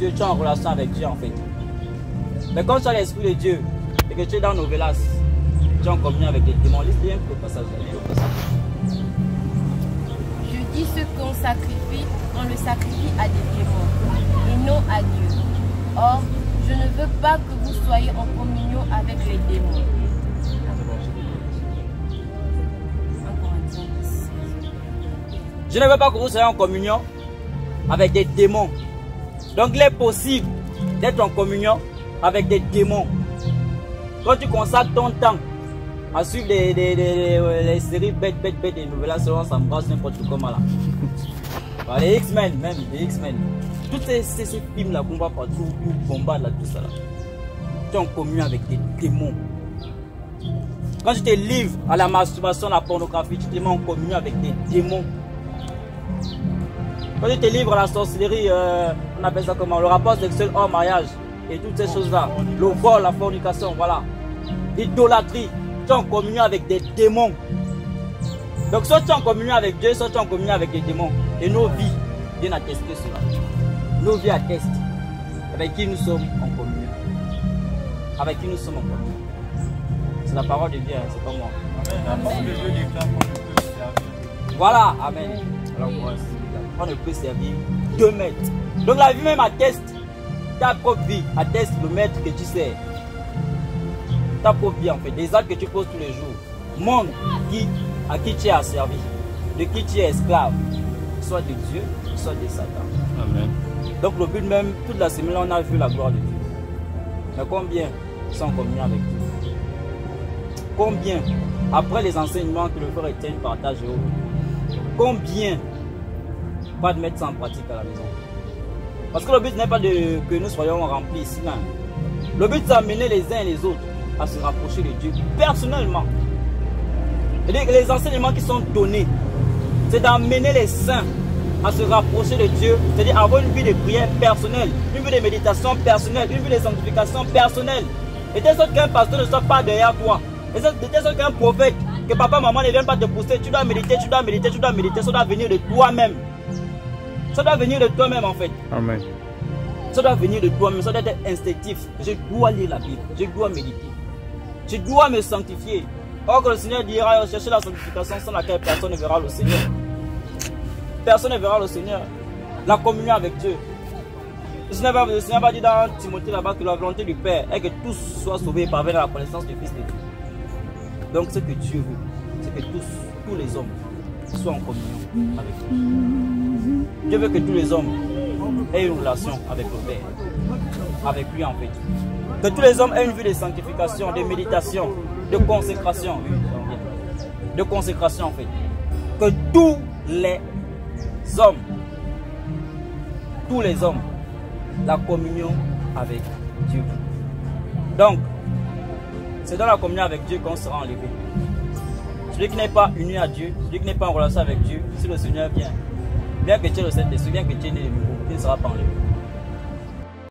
Dieu, tu es en relation avec Dieu en fait. Mais quand tu as l'Esprit de Dieu et que tu es dans nos vélas, tu es en communion avec les démons. Lis bien le passage. Je dis ce qu'on sacrifie, on le sacrifie à des démons et non à Dieu. Or, je ne veux pas que vous soyez en communion avec les démons. Je ne veux pas que vous soyez en communion avec des démons. Donc il est possible d'être en communion avec des démons. Quand tu consacres ton temps à suivre les séries bêtes, des nouvelles, selon ça me passe n'importe comment là. Les X-Men même, les X-Men. Tous ces films là qu'on voit partout, où combat là, tout ça là. Tu es en communion avec des démons. Quand tu te livres à la masturbation, à la pornographie, tu te mets en communion avec des démons. Quand tu te livres à la sorcellerie, on appelle ça comment? Le rapport sexuel hors mariage et toutes ces choses-là. Le vol, la fornication, voilà. L'idolâtrie. Tu es en communion avec des démons. Donc soit tu es en communion avec Dieu, soit tu es en communion avec des démons. Et nos vies viennent attester cela. Nos vies attestent avec qui nous sommes en communion. Avec qui nous sommes en communion. C'est la parole de Dieu, c'est pas moi. La parole de Dieu déclare qu'on ne peut servir. Voilà, amen. Alors on ne peut servir deux maîtres. Donc la vie même atteste, ta propre vie atteste le maître que tu sers. Ta propre vie en fait, des actes que tu poses tous les jours. Montre à qui tu es asservi, de qui tu es esclave, soit de Dieu, soit de Satan. Amen. Donc le but même, toute la semaine on a vu la gloire de Dieu. Mais combien sont en communion avec Dieu? Combien, après les enseignements que le frère Étienne partage, combien pas de mettre ça en pratique à la maison? Parce que le but n'est pas que nous soyons remplis ici, non. Le but c'est d'amener les uns et les autres à se rapprocher de Dieu personnellement. Et les enseignements qui sont donnés, c'est d'amener les saints à se rapprocher de Dieu, c'est-à-dire avoir une vie de prière personnelle, une vie de méditation personnelle, une vie de sanctification personnelle. Et de sorte qu'un pasteur ne soit pas derrière toi. Et de telle sorte qu'un prophète, que papa, maman ne viennent pas te pousser, tu dois méditer, tu dois méditer, tu dois méditer, ça doit venir de toi-même. Ça doit venir de toi-même en fait. Amen. Ça doit venir de toi-même, ça doit être instinctif. Je dois lire la Bible, je dois méditer. Je dois me sanctifier. Or que le Seigneur dira, chercher la sanctification sans laquelle personne ne verra le Seigneur. Personne ne verra le Seigneur. La communion avec Dieu. Le Seigneur va dire dans Timothée là-bas que la volonté du Père est que tous soient sauvés et parviennent à la connaissance du Fils de Dieu. Donc ce que Dieu veut, c'est que tous les hommes soient en communion avec lui. Dieu veut que tous les hommes aient une relation avec le Père, avec lui en fait. Que tous les hommes aient une vie de sanctification, de méditation, de consécration. De consécration en fait. Que tous les hommes, la communion avec Dieu. Donc, c'est dans la communion avec Dieu qu'on sera enlevé. Celui qui n'est pas uni à Dieu, celui qui n'est pas en relation avec Dieu, si le Seigneur vient, bien que tu aies le Saint-Esprit, bien que tu aies né de nouveau, il ne sera pas enlevé.